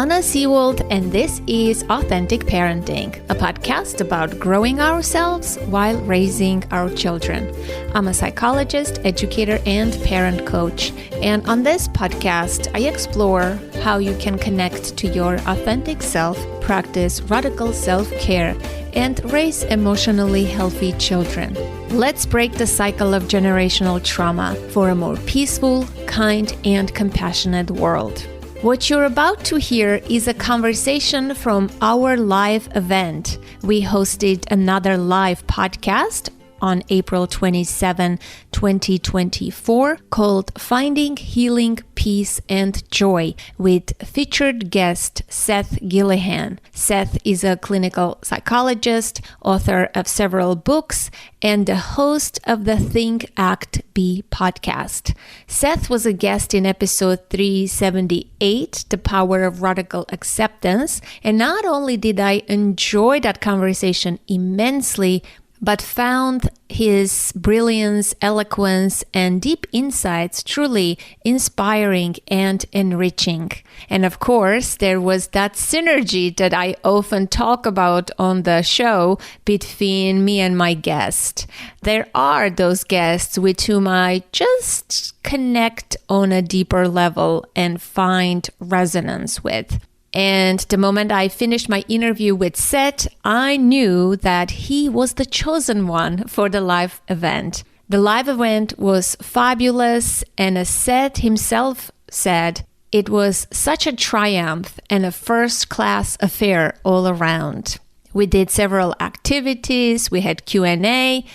Anna Seawold, and this is Authentic Parenting, a podcast about growing ourselves while raising our children. I'm a psychologist, educator, and parent coach. And on this podcast, I explore how you can connect to your authentic self, practice radical self-care, and raise emotionally healthy children. Let's break the cycle of generational trauma for a more peaceful, kind, and compassionate world. What you're about to hear is a conversation from our live event. We hosted another live podcast on April 27, 2024, called Finding Healing, Peace, and Joy with featured guest Seth Gillihan. Seth is a clinical psychologist, author of several books, and the host of the Think, Act, Be podcast. Seth was a guest in episode 378, The Power of Radical Acceptance, and not only did I enjoy that conversation immensely, but found his brilliance, eloquence, and deep insights truly inspiring and enriching. And of course, there was that synergy that I often talk about on the show between me and my guest. There are those guests with whom I just connect on a deeper level and find resonance with. And the moment I finished my interview with Seth, I knew that he was the chosen one for the live event. The live event was fabulous, and as Seth himself said, it was such a triumph and a first-class affair all around. We did several activities, we had Q&A,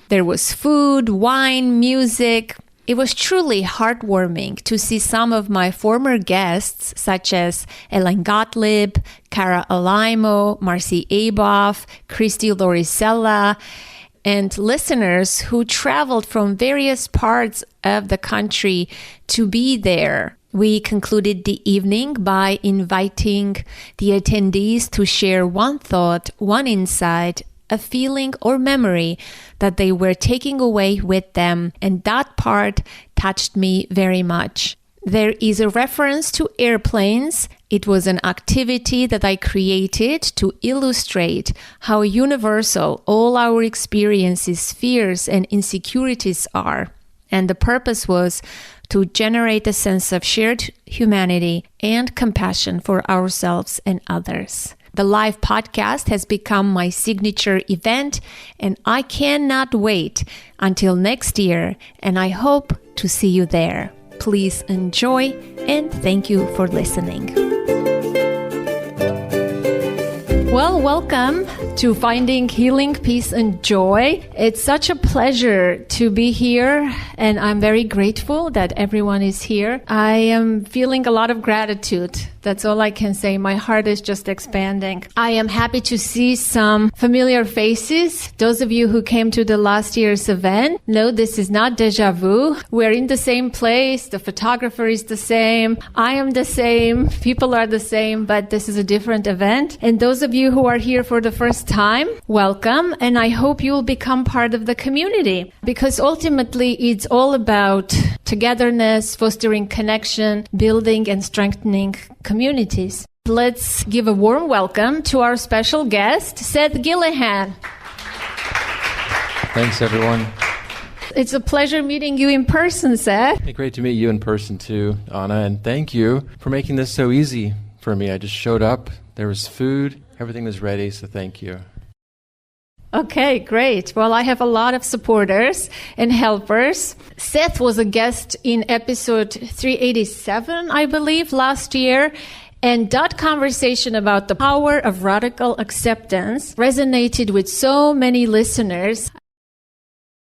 there was food, wine, music. It was truly heartwarming to see some of my former guests, such as Ellen Gottlieb, Cara Alaimo, Marcy Aboff, Christy Lorisella, and listeners who traveled from various parts of the country to be there. We concluded the evening by inviting the attendees to share one thought, one insight, a feeling or memory that they were taking away with them, and that part touched me very much. There is a reference to airplanes. It was an activity that I created to illustrate how universal all our experiences, fears, and insecurities are. And the purpose was to generate a sense of shared humanity and compassion for ourselves and others. The live podcast has become my signature event, and I cannot wait until next year, and I hope to see you there. Please enjoy, and thank you for listening. Well, welcome to Finding Healing, Peace, and Joy. It's such a pleasure to be here, and I'm very grateful that everyone is here. I am feeling a lot of gratitude. That's all I can say. My heart is just expanding. I am happy to see some familiar faces. Those of you who came to the last year's event, no, this is not deja vu. We're in the same place. The photographer is the same. I am the same. People are the same, but this is a different event. And those of you who are here for the first time, welcome. And I hope you'll become part of the community, because ultimately it's all about togetherness, fostering connection, building and strengthening communities. Let's give a warm welcome to our special guest, Seth Gillihan. Thanks, everyone. It's a pleasure meeting you in person, Seth. Hey, great to meet you in person too, Anna, and thank you for making this so easy for me. I just showed up, there was food, everything was ready, so thank you. Okay, great. Well, I have a lot of supporters and helpers. Seth was a guest in episode 387, I believe, last year. And that conversation about the power of radical acceptance resonated with so many listeners.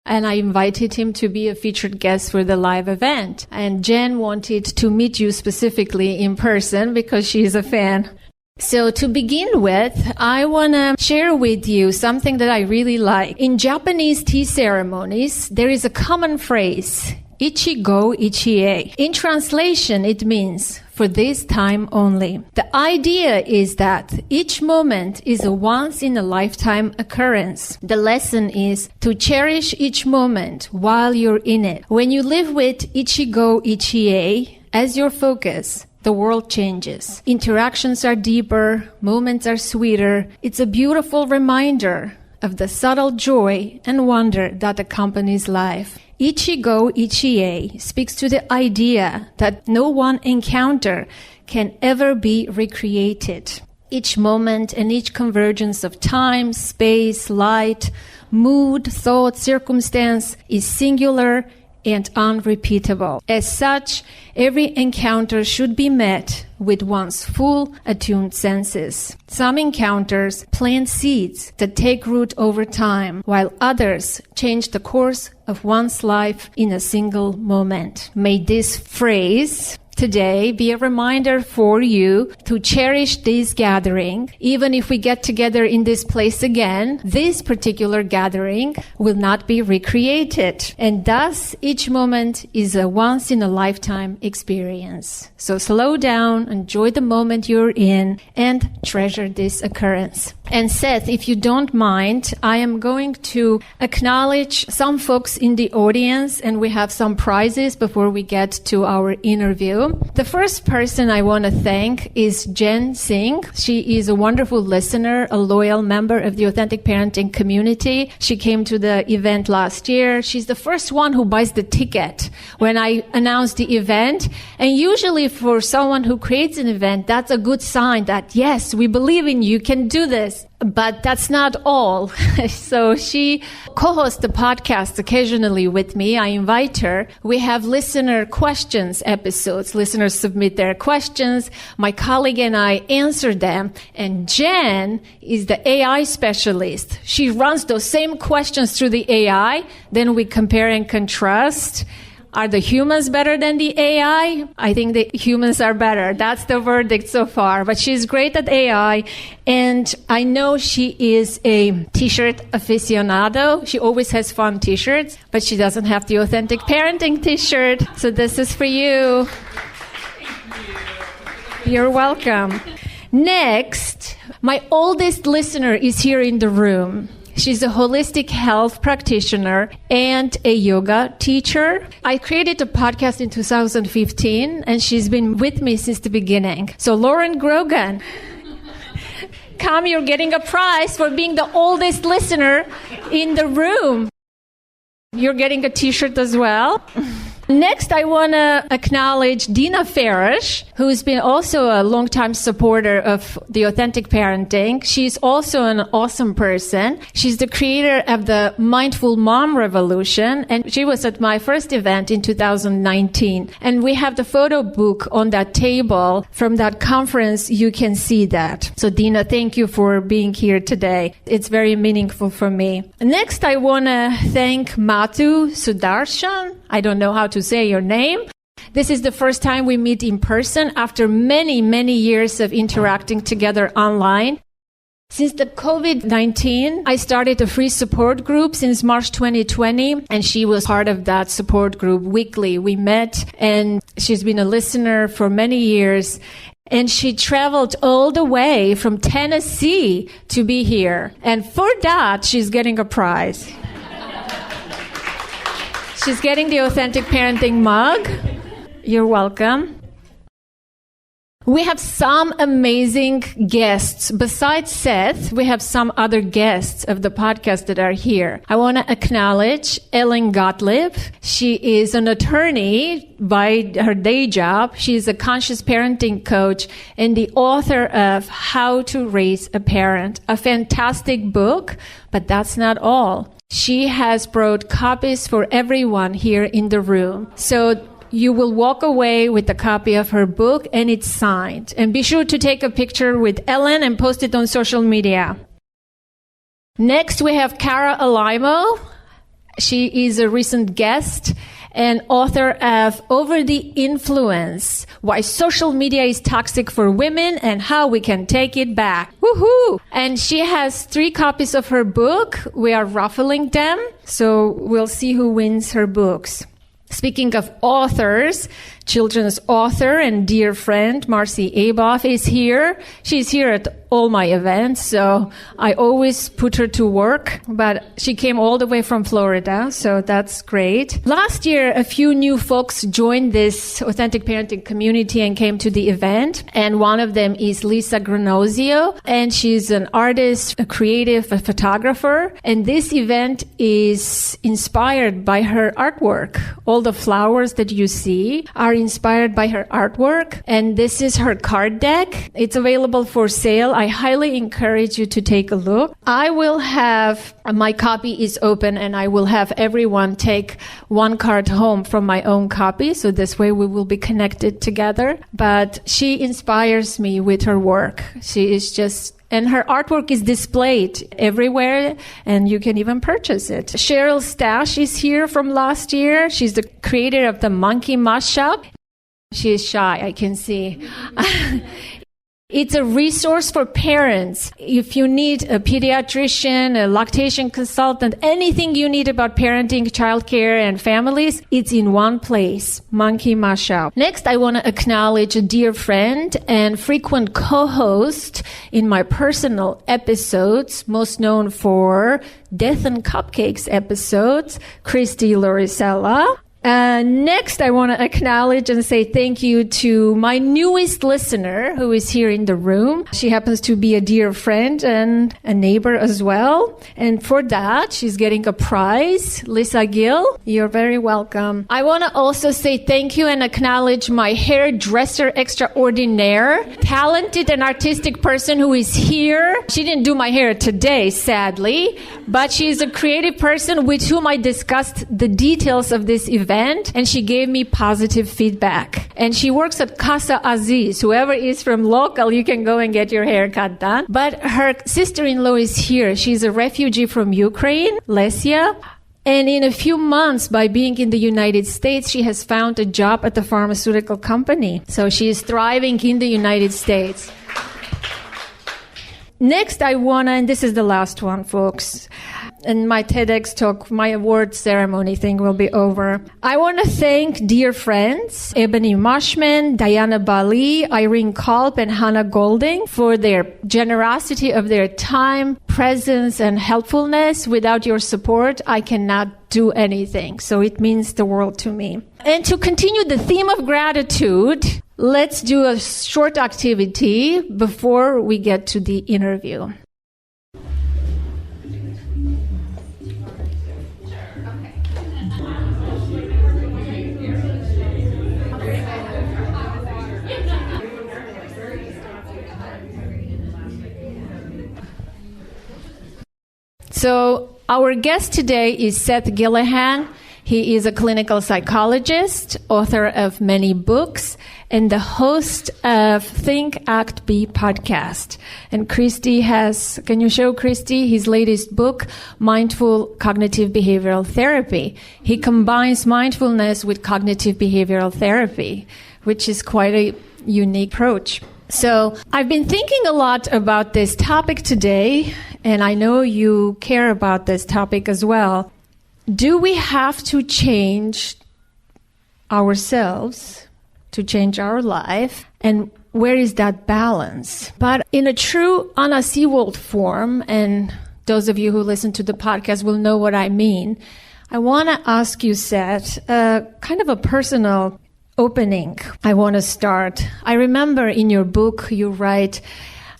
And I invited him to be a featured guest for the live event. And Jen wanted to meet you specifically in person because she's a fan. So to begin with, I want to share with you something that I really like. In Japanese tea ceremonies, there is a common phrase, ichi-go, ichi-e. In translation, it means for this time only. The idea is that each moment is a once-in-a-lifetime occurrence. The lesson is to cherish each moment while you're in it. When you live with ichi-go, ichi-e as your focus, the world changes. Interactions are deeper, moments are sweeter. It's a beautiful reminder of the subtle joy and wonder that accompanies life. Ichigo Ichie speaks to the idea that no one encounter can ever be recreated. Each moment and each convergence of time, space, light, mood, thought, circumstance is singular and unrepeatable. As such, every encounter should be met with one's full attuned senses. Some encounters plant seeds that take root over time, while others change the course of one's life in a single moment. May this phrase today be a reminder for you to cherish this gathering. Even if we get together in this place again, this particular gathering will not be recreated. And thus, each moment is a once-in-a-lifetime experience. So slow down, enjoy the moment you're in, and treasure this occurrence. And Seth, if you don't mind, I am going to acknowledge some folks in the audience, and we have some prizes before we get to our interview. The first person I want to thank is Jen Singh. She is a wonderful listener, a loyal member of the Authentic Parenting community. She came to the event last year. She's the first one who buys the ticket when I announce the event. And usually for someone who creates an event, that's a good sign that, yes, we believe in you, you can do this. But that's not all. So she co-hosts the podcast occasionally with me. I invite her. We have listener questions episodes. Listeners submit their questions. My colleague and I answer them. And Jen is the AI specialist. She runs those same questions through the AI. Then we compare and contrast. Are the humans better than the AI? I think the humans are better. That's the verdict so far. But she's great at AI. And I know she is a t-shirt aficionado. She always has fun t-shirts, but she doesn't have the Authentic Parenting t-shirt. So this is for you. You're welcome. Next, my oldest listener is here in the room. She's a holistic health practitioner and a yoga teacher. I created a podcast in 2015, and she's been with me since the beginning. So Lauren Grogan, come, you're getting a prize for being the oldest listener in the room. You're getting a t-shirt as well. Next, I want to acknowledge Dina Farish, who's been also a longtime supporter of the Authentic Parenting. She's also an awesome person. She's the creator of the Mindful Mom Revolution, and she was at my first event in 2019. And we have the photo book on that table from that conference. You can see that. So Dina, thank you for being here today. It's very meaningful for me. Next, I want to thank Mathu Sudarshan. I don't know how to say your name. This is the first time we meet in person after many, many years of interacting together online. Since the COVID-19, I started a free support group since March 2020, and she was part of that support group weekly. We met, and she's been a listener for many years. And she traveled all the way from Tennessee to be here. And for that, she's getting a prize. She's getting the Authentic Parenting mug. You're welcome. We have some amazing guests. Besides Seth, we have some other guests of the podcast that are here. I want to acknowledge Ellen Gottlieb. She is an attorney by her day job. She is a conscious parenting coach and the author of How to Raise a Parent, a fantastic book, but that's not all. She has brought copies for everyone here in the room. So you will walk away with a copy of her book, and it's signed. And be sure to take a picture with Ellen and post it on social media. Next, we have Cara Alaimo. She is a recent guest and author of Over the Influence, Why Social Media is Toxic for Women and How We Can Take It Back. Woohoo! And she has 3 copies of her book. We are raffling them, so we'll see who wins her books. Speaking of authors, children's author and dear friend, Marcy Aboff, is here. She's here at all my events, so I always put her to work, but she came all the way from Florida, so that's great. Last year, a few new folks joined this Authentic Parenting community and came to the event, and one of them is Lisa Granozio, and she's an artist, a creative, a photographer, and this event is inspired by her artwork. All the flowers that you see are inspired by her artwork, and this is her card deck. It's available for sale. I highly encourage you to take a look. I will have, my copy is open, and I will have everyone take one card home from my own copy, so this way we will be connected together. But she inspires me with her work. She is just, and her artwork is displayed everywhere, and you can even purchase it. Cheryl Stash is here from last year. She's the creator of the Monkey Mashup. She is shy, I can see. It's a resource for parents. If you need a pediatrician, a lactation consultant, anything you need about parenting, childcare, and families, it's in one place, Monkey Mashup. Next, I want to acknowledge a dear friend and frequent co-host in my personal episodes, most known for Death and Cupcakes episodes, Christy Lorisella. Next, I want to acknowledge and say thank you to my newest listener who is here in the room. She happens to be a dear friend and a neighbor as well. And for that, she's getting a prize. Lisa Gill, you're very welcome. I want to also say thank you and acknowledge my hairdresser extraordinaire, talented and artistic person who is here. She didn't do my hair today, sadly, but she's a creative person with whom I discussed the details of this event. And she gave me positive feedback. And she works at Casa Aziz. Whoever is from local, you can go and get your haircut done. But her sister-in-law is here. She's a refugee from Ukraine, Lesia. And in a few months, by being in the United States, she has found a job at the pharmaceutical company. So she is thriving in the United States. Next, I want to, and this is the last one, folks, and my TEDx talk, my award ceremony thing will be over. I want to thank dear friends, Ebony Marshman, Diana Bali, Irene Kolb, and Hannah Golding for their generosity of their time, presence, and helpfulness. Without your support, I cannot do anything. So it means the world to me. And to continue the theme of gratitude, let's do a short activity before we get to the interview. So our guest today is Seth Gillihan. He is a clinical psychologist, author of many books, and the host of Think, Act, Be podcast. And Christy has, can you show Christy his latest book, Mindful Cognitive Behavioral Therapy? He combines mindfulness with cognitive behavioral therapy, which is quite a unique approach. So I've been thinking a lot about this topic today, and I know you care about this topic as well. Do we have to change ourselves to change our life? And where is that balance? But in a true Anna Seewald form, and those of you who listen to the podcast will know what I mean, I want to ask you, Seth, kind of a personal opening. I want to start. I remember in your book you write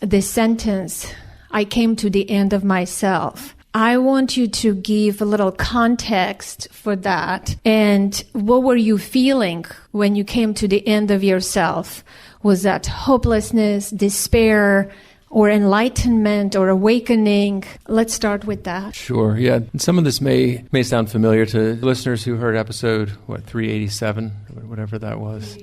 this sentence, I came to the end of myself. I want you to give a little context for that. And what were you feeling when you came to the end of yourself? Was that hopelessness, despair, or enlightenment or awakening? Let's start with that. Sure, yeah. Some of this may sound familiar to listeners who heard episode, 387, whatever that was.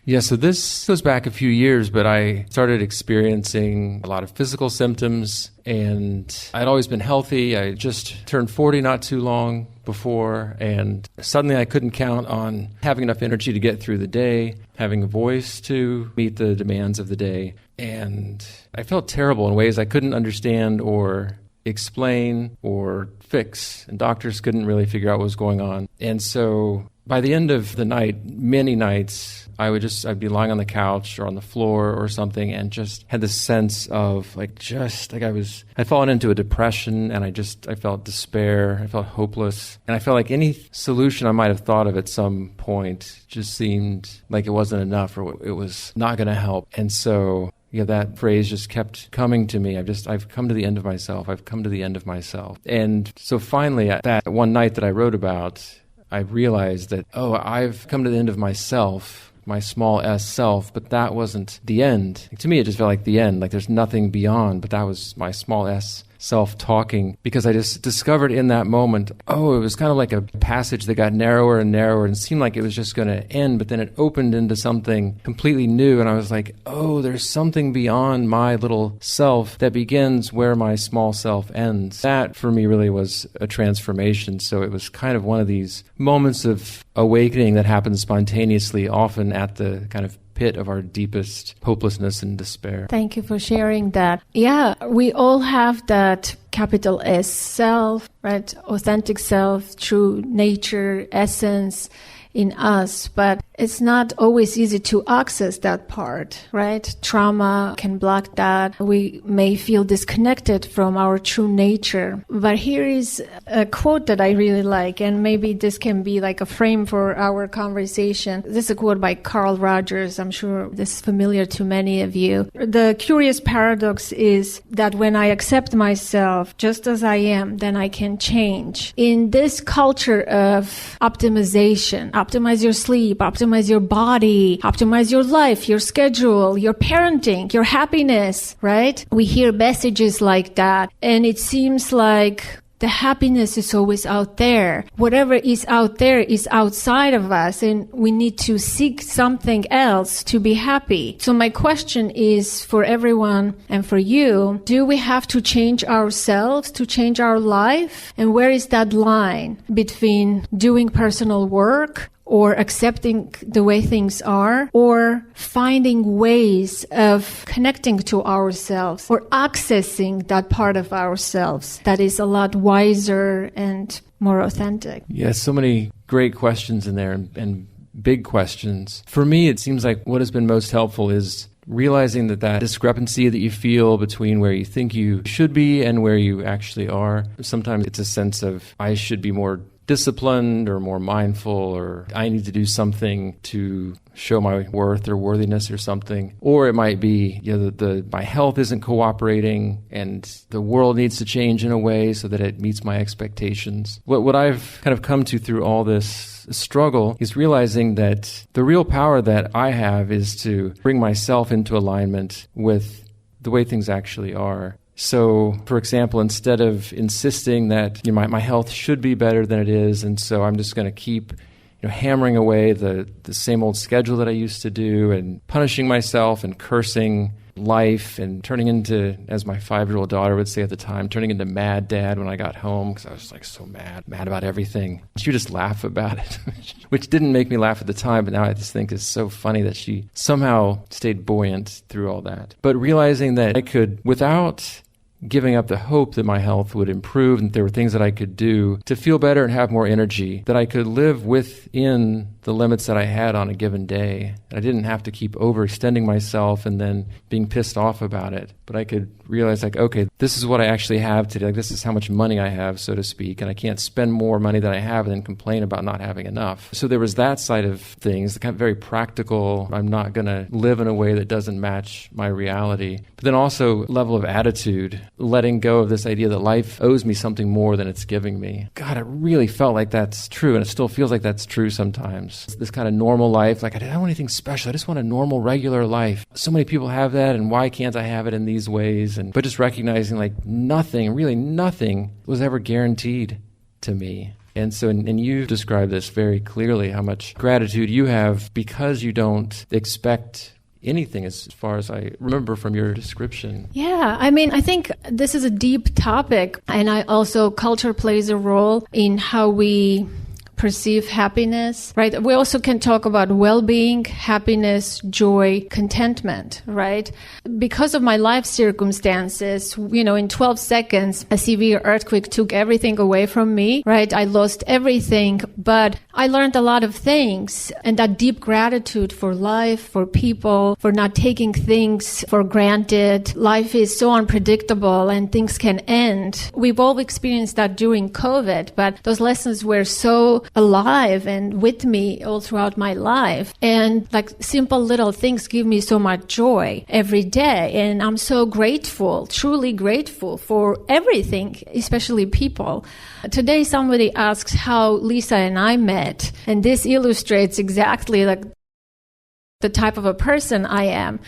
Yeah, so this goes back a few years, but I started experiencing a lot of physical symptoms, and I'd always been healthy. I just turned 40 not too long before, and suddenly I couldn't count on having enough energy to get through the day, having a voice to meet the demands of the day, and I felt terrible in ways I couldn't understand or explain or fix, and doctors couldn't really figure out what was going on. And so by the end of the night, many nights, I'd be lying on the couch or on the floor or something and just had this sense of I'd fallen into a depression, and I felt despair. I felt hopeless. And I felt like any solution I might have thought of at some point just seemed like it wasn't enough, or it was not going to help. And so that phrase just kept coming to me. I've come to the end of myself. I've come to the end of myself. And so finally, that one night that I wrote about, I realized that, I've come to the end of myself, my small s self, but that wasn't the end. To me, it just felt like the end, like there's nothing beyond, but that was my small s self talking, because I just discovered in that moment, it was kind of like a passage that got narrower and narrower and seemed like it was just going to end, but then it opened into something completely new, and I was like, there's something beyond my little self that begins where my small self ends. That for me really was a transformation. So it was kind of one of these moments of awakening that happens spontaneously, often at the kind of pit of our deepest hopelessness and despair. Thank you for sharing that. Yeah, we all have that capital S self, right? Authentic self, true nature, essence in us, but it's not always easy to access that part, right? Trauma can block that. We may feel disconnected from our true nature. But here is a quote that I really like, and maybe this can be like a frame for our conversation. This is a quote by Carl Rogers. I'm sure this is familiar to many of you. The curious paradox is that when I accept myself just as I am, then I can change. In this culture of optimization, optimize your sleep, optimize your body, optimize your life, your schedule, your parenting, your happiness, right? We hear messages like that, and it seems like the happiness is always out there. Whatever is out there is outside of us, and we need to seek something else to be happy. So my question is for everyone and for you, do we have to change ourselves to change our life? And where is that line between doing personal work or accepting the way things are, or finding ways of connecting to ourselves or accessing that part of ourselves that is a lot wiser and more authentic? Yeah, so many great questions in there and big questions. For me, it seems like what has been most helpful is realizing that discrepancy that you feel between where you think you should be and where you actually are. Sometimes it's a sense of, I should be more disciplined or more mindful, or I need to do something to show my worth or worthiness or something. Or it might be, my health isn't cooperating and the world needs to change in a way so that it meets my expectations. What I've kind of come to through all this struggle is realizing that the real power that I have is to bring myself into alignment with the way things actually are. So, for example, instead of insisting that my health should be better than it is, and so I'm just going to keep hammering away the same old schedule that I used to do, and punishing myself and cursing life and turning into, as my 5-year-old daughter would say at the time, turning into mad dad when I got home, because I was like so mad about everything. She would just laugh about it, which didn't make me laugh at the time, but now I just think it's so funny that she somehow stayed buoyant through all that. But realizing that I could, without giving up the hope that my health would improve and there were things that I could do to feel better and have more energy, that I could live within the limits that I had on a given day. And I didn't have to keep overextending myself and then being pissed off about it. But I could realize, okay, this is what I actually have today. This is how much money I have, so to speak. And I can't spend more money than I have and then complain about not having enough. So there was that side of things, the kind of very practical, I'm not going to live in a way that doesn't match my reality. But then also level of attitude, letting go of this idea that life owes me something more than it's giving me. God, it really felt like that's true, and it still feels like that's true sometimes. This kind of normal life, like I don't want anything special. I just want a normal, regular life. So many people have that, and why can't I have it in these ways? But just recognizing nothing, really nothing was ever guaranteed to me. And so, and you described this very clearly, how much gratitude you have because you don't expect anything, as far as I remember from your description. Yeah, I think this is a deep topic, and culture plays a role in how we perceive happiness, right? We also can talk about well-being, happiness, joy, contentment, right? Because of my life circumstances, in 12 seconds, a severe earthquake took everything away from me, right? I lost everything, but I learned a lot of things, and that deep gratitude for life, for people, for not taking things for granted. Life is so unpredictable and things can end. We've all experienced that during COVID, but those lessons were so alive and with me all throughout my life. And like simple little things give me so much joy every day. And I'm so grateful, truly grateful for everything, especially people. Today somebody asks how Lisa and I met, and this illustrates exactly like the type of a person I am.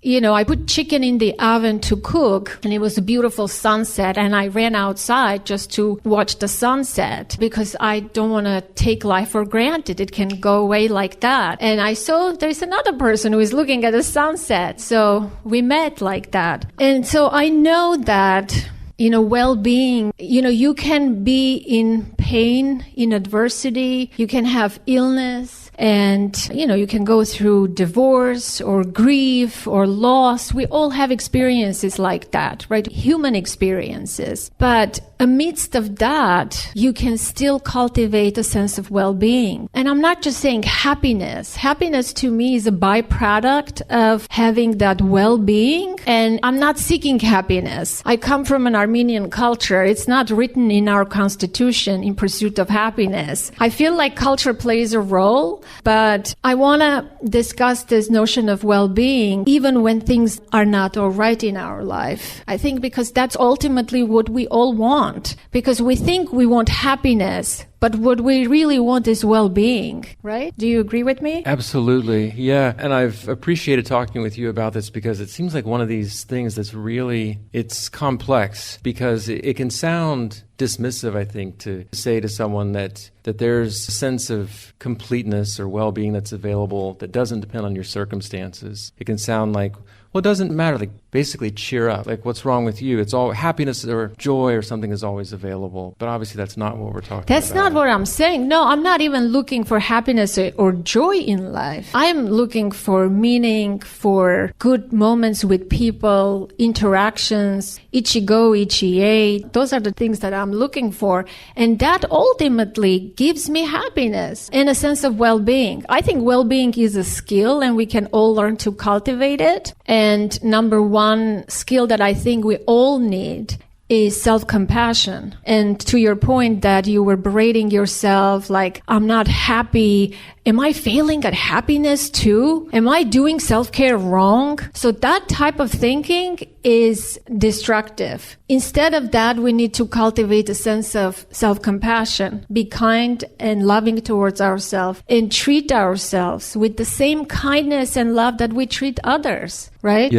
I put chicken in the oven to cook, and it was a beautiful sunset, and I ran outside just to watch the sunset because I don't want to take life for granted. It can go away like that. And I saw there's another person who is looking at the sunset, so we met like that. And so I know that well-being, you can be in pain, in adversity, you can have illness, and, you can go through divorce or grief or loss. We all have experiences like that, right? Human experiences. But amidst of that, you can still cultivate a sense of well-being. And I'm not just saying happiness. Happiness to me is a byproduct of having that well-being. And I'm not seeking happiness. I come from an Armenian culture. It's not written in our constitution in pursuit of happiness. I feel like culture plays a role, but I want to discuss this notion of well-being even when things are not all right in our life. I think because that's ultimately what we all want. Because we think we want happiness, but what we really want is well-being, right? Do you agree with me? Absolutely, yeah. And I've appreciated talking with you about this because it seems like one of these things that's really, it's complex because it can sound dismissive, I think, to say to someone that there's a sense of completeness or well-being that's available that doesn't depend on your circumstances. It can sound like, well, it doesn't matter. Like, basically cheer up. Like, what's wrong with you? It's all happiness or joy or something is always available. But obviously that's not what we're talking about. That's not what I'm saying. No, I'm not even looking for happiness or joy in life. I'm looking for meaning, for good moments with people, interactions, ichigo, ichie. Those are the things that I'm looking for. And that ultimately gives me happiness and a sense of well-being. I think well-being is a skill and we can all learn to cultivate it. And number one skill that I think we all need is self-compassion. And to your point that you were berating yourself, like, I'm not happy. Am I failing at happiness too? Am I doing self-care wrong? So that type of thinking is destructive. Instead of that, we need to cultivate a sense of self-compassion, be kind and loving towards ourselves, and treat ourselves with the same kindness and love that we treat others, right?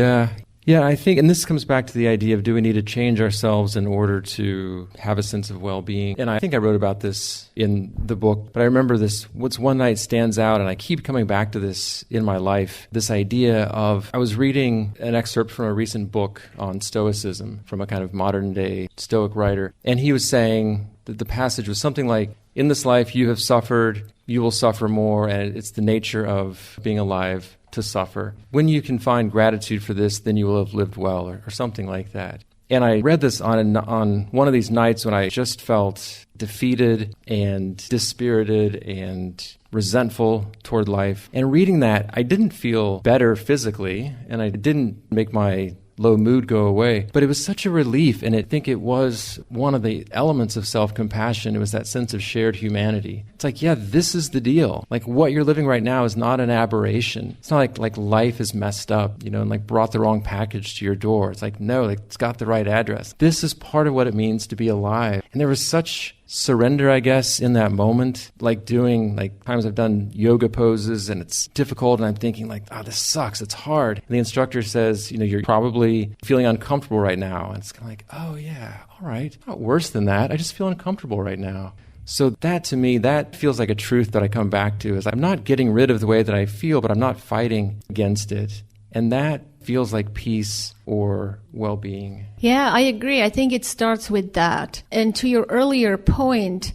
Yeah, I think, and this comes back to the idea of, do we need to change ourselves in order to have a sense of well-being? And I think I wrote about this in the book, but I remember this, what's one night stands out, and I keep coming back to this in my life, this idea of, I was reading an excerpt from a recent book on Stoicism from a kind of modern day Stoic writer, and he was saying that the passage was something like, in this life you have suffered, you will suffer more, and it's the nature of being alive to suffer. When you can find gratitude for this, then you will have lived well, or something like that. And I read this on one of these nights when I just felt defeated and dispirited and resentful toward life. And reading that, I didn't feel better physically, and I didn't make my low mood go away. But it was such a relief, and I think it was one of the elements of self-compassion. It was that sense of shared humanity. It's like, yeah, this is the deal. Like, what you're living right now is not an aberration. It's not like life is messed up, and like brought the wrong package to your door. It's like, no, it's got the right address. This is part of what it means to be alive. And there was such surrender, I guess, in that moment, like doing, like times I've done yoga poses and it's difficult and I'm thinking like, oh, this sucks, it's hard. And the instructor says, you're probably feeling uncomfortable right now. And it's kind of like, oh yeah, all right, not worse than that. I just feel uncomfortable right now. So that, to me, that feels like a truth that I come back to, is I'm not getting rid of the way that I feel, but I'm not fighting against it. And that feels like peace or well-being. Yeah, I agree. I think it starts with that. And to your earlier point,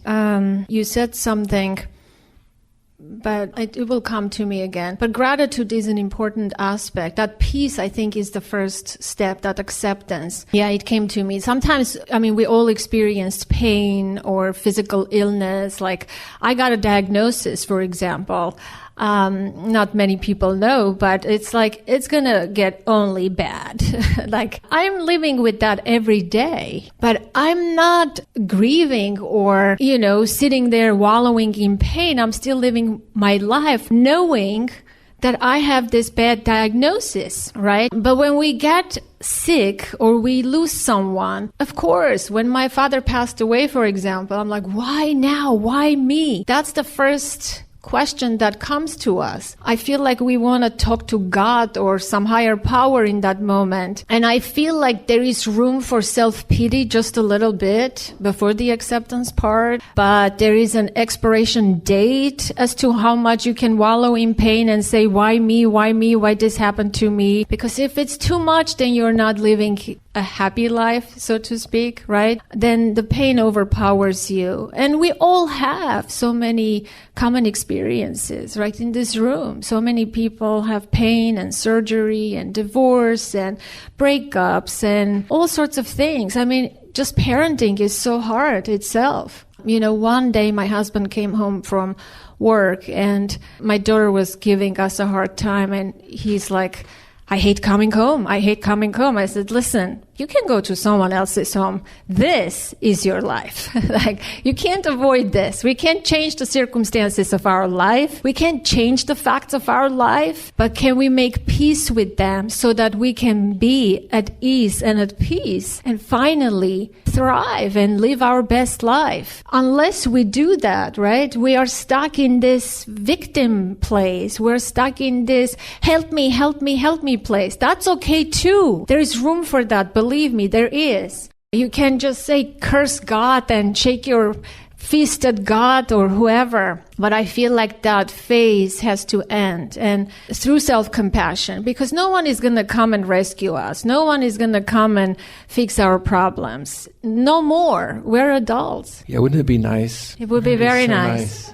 you said something, but it will come to me again. But gratitude is an important aspect. That peace, I think, is the first step, that acceptance. Yeah, it came to me. Sometimes, we all experienced pain or physical illness. Like, I got a diagnosis, for example. Not many people know, but it's like, it's gonna get only bad. Like, I'm living with that every day, but I'm not grieving or, sitting there wallowing in pain. I'm still living my life knowing that I have this bad diagnosis, right? But when we get sick or we lose someone, of course, when my father passed away, for example, I'm like, why now? Why me? That's the first question that comes to us. I feel like we want to talk to God or some higher power in that moment. And I feel like there is room for self-pity just a little bit before the acceptance part. But there is an expiration date as to how much you can wallow in pain and say, why me? Why me? Why this happened to me? Because if it's too much, then you're not living a happy life, so to speak, right? Then the pain overpowers you. And we all have so many common experiences, right, in this room. So many people have pain and surgery and divorce and breakups and all sorts of things. Just parenting is so hard itself. One day my husband came home from work and my daughter was giving us a hard time, and he's like, I hate coming home. I hate coming home. I said, listen, you can go to someone else's home. This is your life. Like, you can't avoid this. We can't change the circumstances of our life. We can't change the facts of our life, but can we make peace with them so that we can be at ease and at peace and finally thrive and live our best life? Unless we do that, right? We are stuck in this victim place. We're stuck in this help me, help me, help me place. That's okay too. There is room for that. Believe me, there is. You can just say curse God and shake your fist at God or whoever. But I feel like that phase has to end, and through self-compassion, because no one is going to come and rescue us. No one is going to come and fix our problems. No more. We're adults. Yeah, wouldn't it be nice? It would be very nice.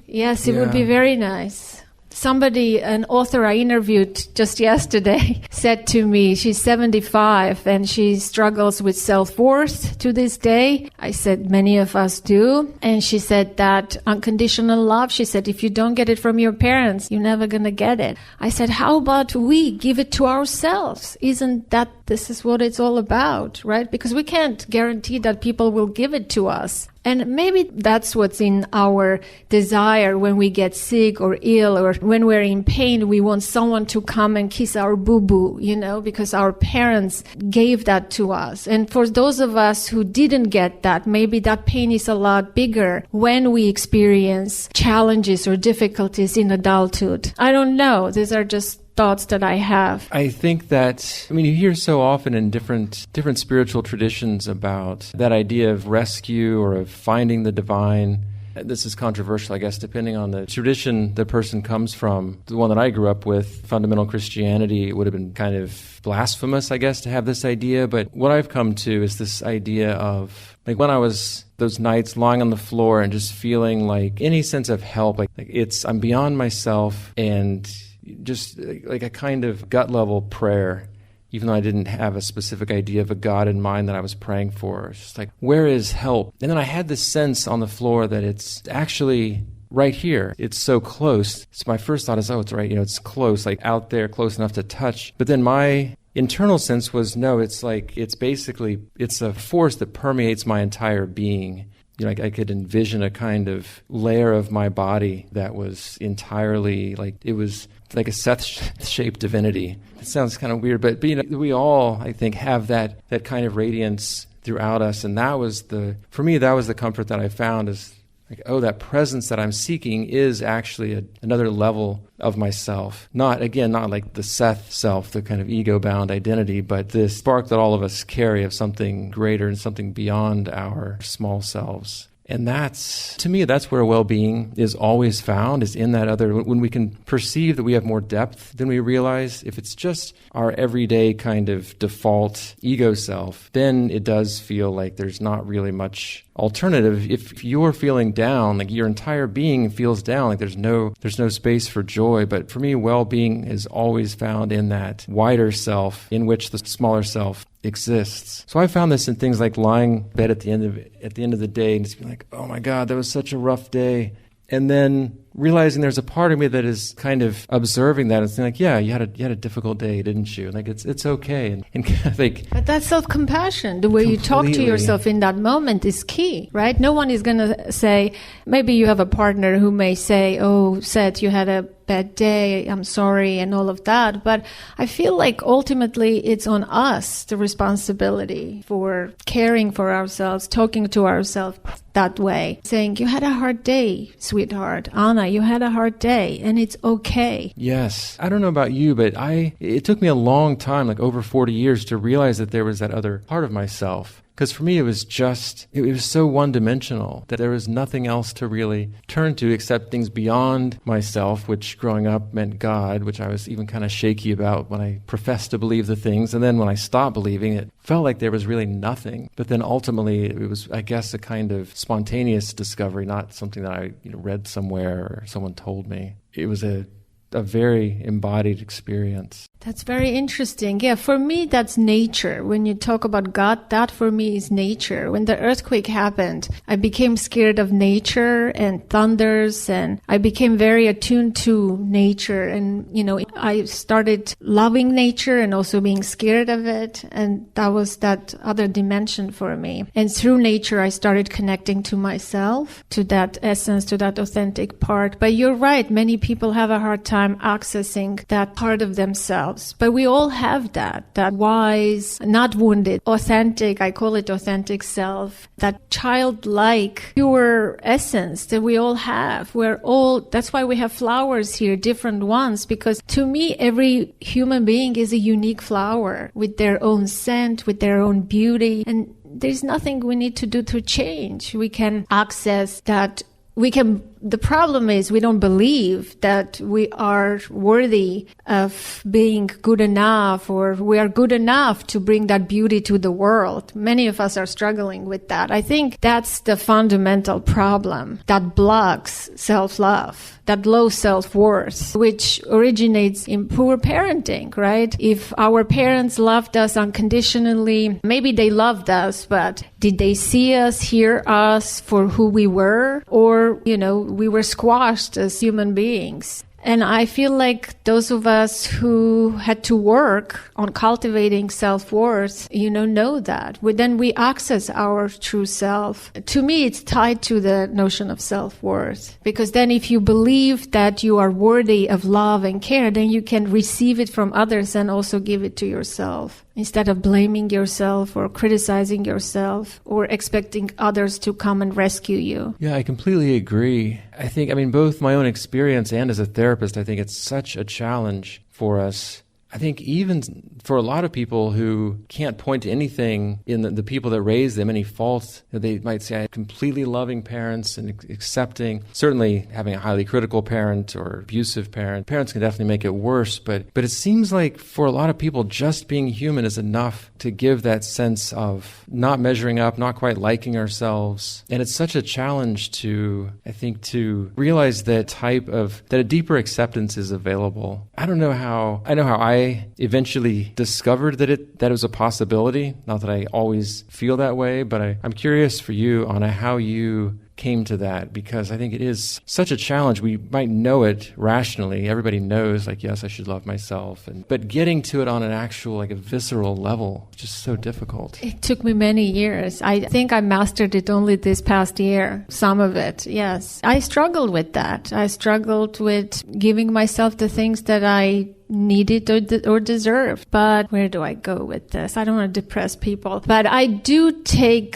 Yes, it would be very nice. Somebody, an author I interviewed just yesterday, said to me, she's 75 and she struggles with self-worth to this day. I said, many of us do. And she said that unconditional love, she said, if you don't get it from your parents, you're never going to get it. I said, how about we give it to ourselves? Isn't that this is what it's all about, right? Because we can't guarantee that people will give it to us. And maybe that's what's in our desire when we get sick or ill or when we're in pain. We want someone to come and kiss our boo-boo, because our parents gave that to us. And for those of us who didn't get that, maybe that pain is a lot bigger when we experience challenges or difficulties in adulthood. I don't know. These are just thoughts that I have. I think that, you hear so often in different spiritual traditions about that idea of rescue or of finding the divine. This is controversial, I guess, depending on the tradition the person comes from. The one that I grew up with, fundamental Christianity, it would have been kind of blasphemous, I guess, to have this idea. But what I've come to is this idea of, like, when I was those nights lying on the floor and just feeling like any sense of help, like I'm beyond myself, and just like a kind of gut level prayer, even though I didn't have a specific idea of a God in mind that I was praying for. It's just like, where is help? And then I had this sense on the floor that it's actually right here. It's so close. So my first thought is, it's right, it's close, like out there, close enough to touch. But then my internal sense was, no, it's a force that permeates my entire being. I could envision a kind of layer of my body that was entirely it was like a Seth-shaped divinity. It sounds kind of weird, but we all, I think, have that kind of radiance throughout us, and for me, that was the comfort that I found is that presence that I'm seeking is actually another level of myself. Not like the Seth self, the kind of ego-bound identity, but this spark that all of us carry of something greater and something beyond our small selves. And that's, to me, that's where well-being is always found, is in that other, when we can perceive that we have more depth than we realize. If it's just our everyday kind of default ego self, then it does feel like there's not really much alternative. If you're feeling down, like your entire being feels down, like there's no space for joy. But for me, well-being is always found in that wider self in which the smaller self exists. So I found this in things like lying in bed at the end of the day and just being like, oh my God, that was such a rough day. And then realizing there's a part of me that is kind of observing that and saying like, yeah, you had a difficult day, didn't you? Like it's okay. And I think, but that's self-compassion. The way you talk to yourself in that moment is key, right? No one is going to say, maybe you have a partner who may say, oh, Seth, you had a bad day, I'm sorry, and all of that. But I feel like ultimately it's on us, the responsibility for caring for ourselves, talking to ourselves that way, saying, you had a hard day, sweetheart. Anna, you had a hard day, and it's okay. Yes. I don't know about you, but it took me a long time, like over 40 years, to realize that there was that other part of myself. Because for me, it was so one-dimensional that there was nothing else to really turn to except things beyond myself, which growing up meant God, which I was even kind of shaky about when I professed to believe the things. And then when I stopped believing, it felt like there was really nothing. But then ultimately, it was, I guess, a kind of spontaneous discovery, not something that I read somewhere or someone told me. It was a very embodied experience. That's very interesting. Yeah, for me, that's nature. When you talk about God, that for me is nature. When the earthquake happened, I became scared of nature and thunders, and I became very attuned to nature. And, I started loving nature and also being scared of it. And that was that other dimension for me. And through nature, I started connecting to myself, to that essence, to that authentic part. But you're right. Many people have a hard time accessing that part of themselves. But we all have that wise, not wounded, authentic, I call it authentic self, that childlike, pure essence that we all have. That's why we have flowers here, different ones, because to me, every human being is a unique flower with their own scent, with their own beauty. And there's nothing we need to do to change. We can access that. The problem is we don't believe that we are worthy of being good enough, or we are good enough to bring that beauty to the world. Many of us are struggling with that. I think that's the fundamental problem that blocks self-love, that low self-worth, which originates in poor parenting, right? If our parents loved us unconditionally, maybe they loved us, but did they see us, hear us for who we were? Or, we were squashed as human beings. And I feel like those of us who had to work on cultivating self-worth, know that. Then we access our true self. To me, it's tied to the notion of self-worth. Because then if you believe that you are worthy of love and care, then you can receive it from others and also give it to yourself, instead of blaming yourself or criticizing yourself or expecting others to come and rescue you. Yeah, I completely agree. I think, both my own experience and as a therapist, I think it's such a challenge for us. I think even for a lot of people who can't point to anything in the people that raised them, any faults, they might say, I had completely loving parents and accepting, certainly having a highly critical parent or abusive parent. Parents can definitely make it worse, but it seems like for a lot of people, just being human is enough to give that sense of not measuring up, not quite liking ourselves. And it's such a challenge to realize that a deeper acceptance is available. I know how I eventually discovered that it was a possibility. Not that I always feel that way, but I'm curious for you, Anna, how you came to that, because I think it is such a challenge. We might know it rationally. Everybody knows, yes, I should love myself. But getting to it on an actual, a visceral level, is just so difficult. It took me many years. I think I mastered it only this past year, some of it, yes. I struggled with that. I struggled with giving myself the things that I needed or deserved. But where do I go with this? I don't want to depress people. But I do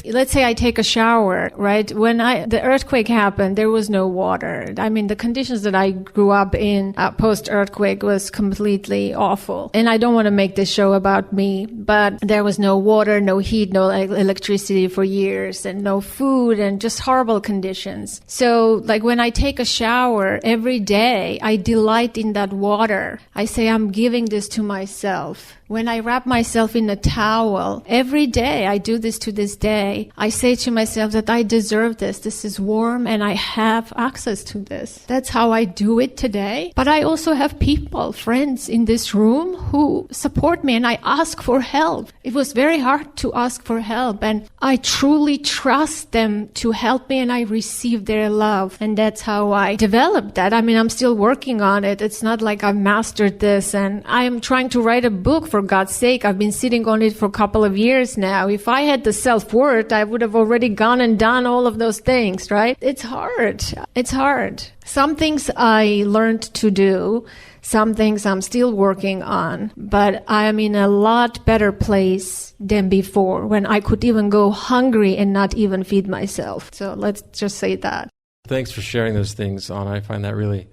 let's say I take a shower, right? When the earthquake happened, there was no water. I mean, the conditions that I grew up in post-earthquake was completely awful. And I don't want to make this show about me, but there was no water, no heat, no electricity for years, and no food, and just horrible conditions. So like when I take a shower every day, I delight in that water. I say, I'm giving this to myself. When I wrap myself in a towel, every day, I do this to this day, I say to myself that I deserve this. This is warm and I have access to this. That's how I do it today. But I also have people, friends in this room who support me, and I ask for help. It was very hard to ask for help, and I truly trust them to help me, and I receive their love. And that's how I developed that. I mean, I'm still working on it. It's not like I've mastered this, and I'm trying to write a book, for God's sake. I've been sitting on it for a couple of years now. If I had the self-worth, I would have already gone and done all of those things, right? It's hard. It's hard. Some things I learned to do. Some things I'm still working on, but I am in a lot better place than before, when I could even go hungry and not even feed myself. So let's just say that. Thanks for sharing those things, Anna. I find that really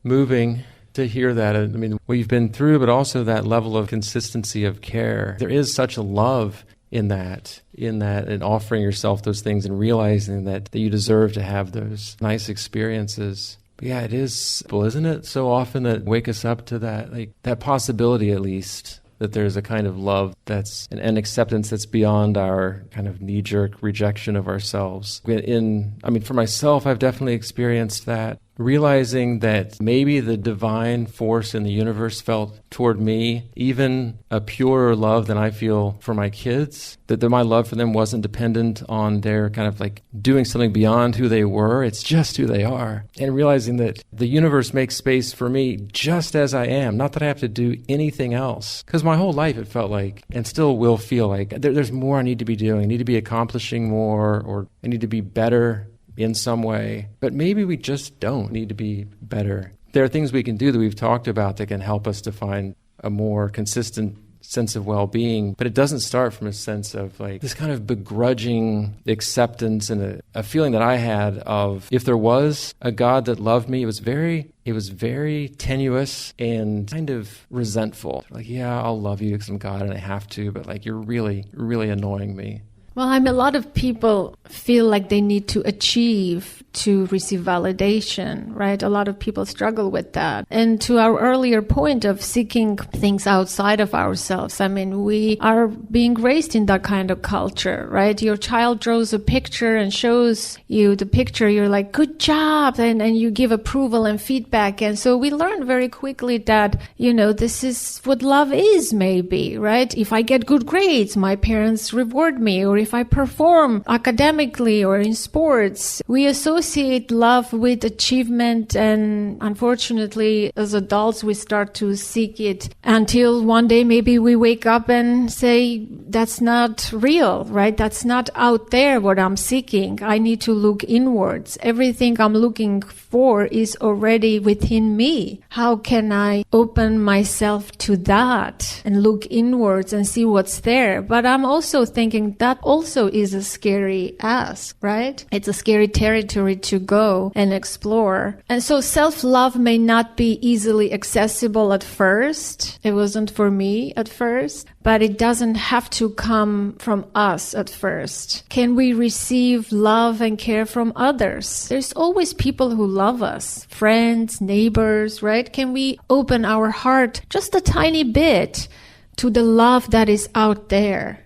moving to hear that. I mean, what you've been through, but also that level of consistency of care. There is such a love in that, and offering yourself those things and realizing that you deserve to have those nice experiences. But yeah, it is, well, isn't it so often that wake us up to that, like that possibility at least, that there's a kind of love that's an acceptance that's beyond our kind of knee-jerk rejection of ourselves. For myself, I've definitely experienced that, realizing that maybe the divine force in the universe felt toward me even a purer love than I feel for my kids, that my love for them wasn't dependent on their kind of like doing something beyond who they were. It's just who they are. And realizing that the universe makes space for me just as I am, not that I have to do anything else. Because my whole life it felt like, and still will feel like, there's more I need to be doing. I need to be accomplishing more, or I need to be better in some way. But maybe we just don't need to be better. There are things we can do that we've talked about that can help us to find a more consistent sense of well-being, but it doesn't start from a sense of like this kind of begrudging acceptance and a feeling that I had of, if there was a God that loved me, it was very tenuous and kind of resentful. Like, yeah, I'll love you because I'm God and I have to, but like, you're really, really annoying me. Well, a lot of people feel like they need to achieve to receive validation, right? A lot of people struggle with that. And to our earlier point of seeking things outside of ourselves, we are being raised in that kind of culture, right? Your child draws a picture and shows you the picture. You're like, good job. And you give approval and feedback. And so we learn very quickly that, this is what love is, maybe, right? If I get good grades, my parents reward me, or if I perform academically or in sports, we associate love with achievement, and unfortunately, as adults, we start to seek it until one day maybe we wake up and say, that's not real, right? That's not out there what I'm seeking. I need to look inwards. Everything I'm looking for is already within me. How can I open myself to that and look inwards and see what's there? But I'm also thinking that also is a scary ask, right? It's a scary territory to go and explore. And so self-love may not be easily accessible at first. It wasn't for me at first, but it doesn't have to come from us at first. Can we receive love and care from others? There's always people who love us, friends, neighbors, right? Can we open our heart just a tiny bit to the love that is out there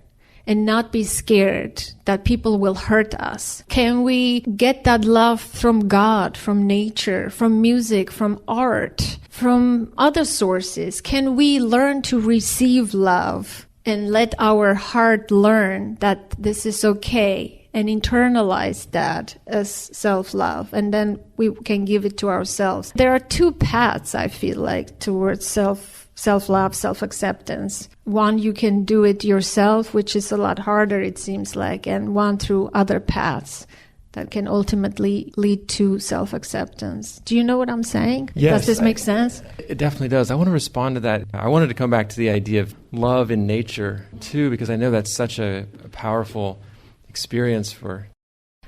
and not be scared that people will hurt us? Can we get that love from God, from nature, from music, from art, from other sources? Can we learn to receive love and let our heart learn that this is okay and internalize that as self-love? And then we can give it to ourselves. There are two paths, I feel like, towards self-love, self-acceptance. One, you can do it yourself, which is a lot harder, it seems like, and one through other paths that can ultimately lead to self-acceptance. Do you know what I'm saying? Yes. Does this make sense? It definitely does. I want to respond to that. I wanted to come back to the idea of love in nature, too, because I know that's such a powerful experience for...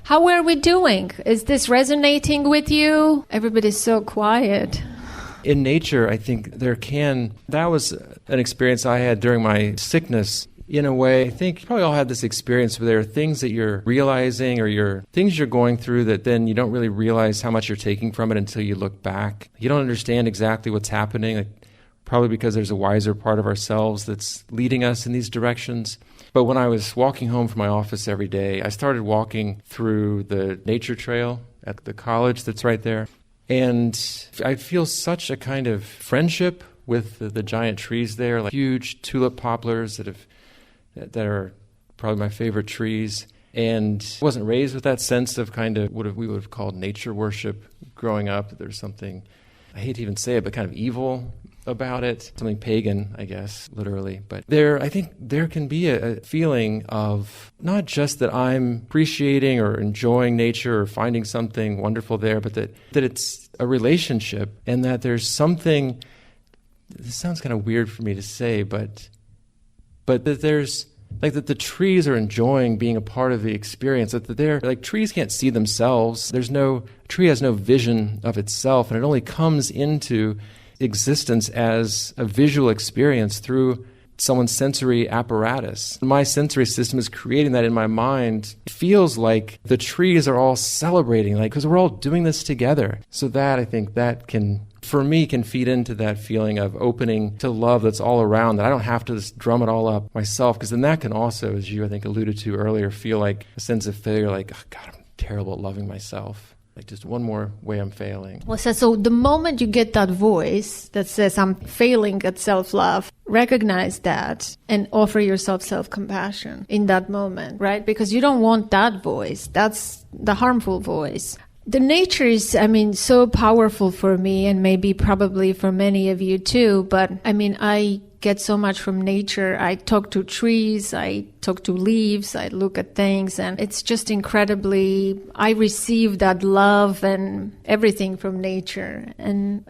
How are we doing? Is this resonating with you? Everybody's so quiet. In nature, I think that was an experience I had during my sickness. In a way, I think you probably all had this experience where there are things that you're realizing or things you're going through that then you don't really realize how much you're taking from it until you look back. You don't understand exactly what's happening, probably because there's a wiser part of ourselves that's leading us in these directions. But when I was walking home from my office every day, I started walking through the nature trail at the college that's right there. And I feel such a kind of friendship with the giant trees there, like huge tulip poplars that are probably my favorite trees. And I wasn't raised with that sense of kind of what we would have called nature worship growing up. There's something, I hate to even say it, but kind of evil about it, something pagan, I guess, literally. But I think there can be a feeling of not just that I'm appreciating or enjoying nature or finding something wonderful there, but that it's a relationship and that there's something, this sounds kind of weird for me to say, but that there's like that the trees are enjoying being a part of the experience, that they're like trees can't see themselves. Tree has no vision of itself, and it only comes into existence as a visual experience through someone's sensory apparatus. My sensory system is creating that in my mind. It feels like the trees are all celebrating, like, because we're all doing this together. So that, I think, that can, for me, can feed into that feeling of opening to love that's all around, that I don't have to just drum it all up myself, because then that can also, as you, I think, alluded to earlier, feel like a sense of failure, like, oh, God, I'm terrible at loving myself. Like just one more way I'm failing. Well, so the moment you get that voice that says, I'm failing at self-love, recognize that and offer yourself self-compassion in that moment, right? Because you don't want that voice. That's the harmful voice. The nature is, so powerful for me, and maybe probably for many of you too. But I get so much from nature. I talk to trees, I talk to leaves, I look at things, and it's just incredibly, I receive that love and everything from nature. And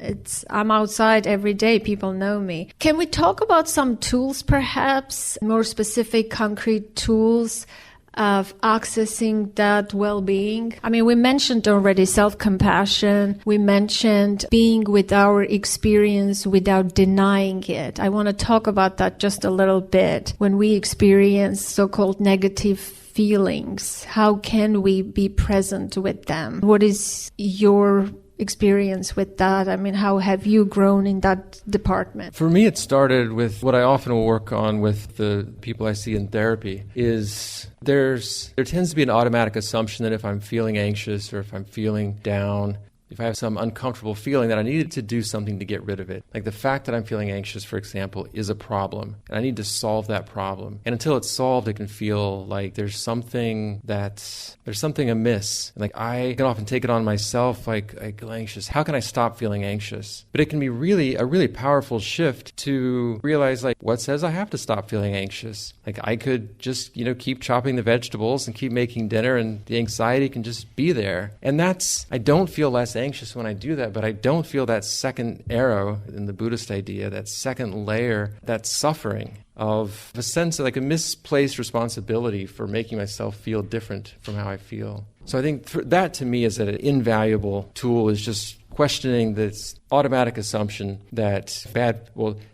I'm outside every day. People know me. Can we talk about some tools, perhaps, more specific, concrete tools of accessing that well-being? We mentioned already self-compassion. We mentioned being with our experience without denying it. I want to talk about that just a little bit. When we experience so-called negative feelings, how can we be present with them? What is your experience with that? How have you grown in that department? For me, it started with what I often will work on with the people I see in therapy is there tends to be an automatic assumption that if I'm feeling anxious or if I'm feeling down, if I have some uncomfortable feeling, that I needed to do something to get rid of it. Like the fact that I'm feeling anxious, for example, is a problem, and I need to solve that problem. And until it's solved, it can feel like there's something amiss. Like I can often take it on myself, like I get anxious. How can I stop feeling anxious? But it can be a really powerful shift to realize, like, what says I have to stop feeling anxious? Like I could just, keep chopping the vegetables and keep making dinner, and the anxiety can just be there. And I don't feel less anxious when I do that, but I don't feel that second arrow in the Buddhist idea, that second layer, that suffering of a sense of like a misplaced responsibility for making myself feel different from how I feel. So I think that to me is an invaluable tool, is just questioning this automatic assumption that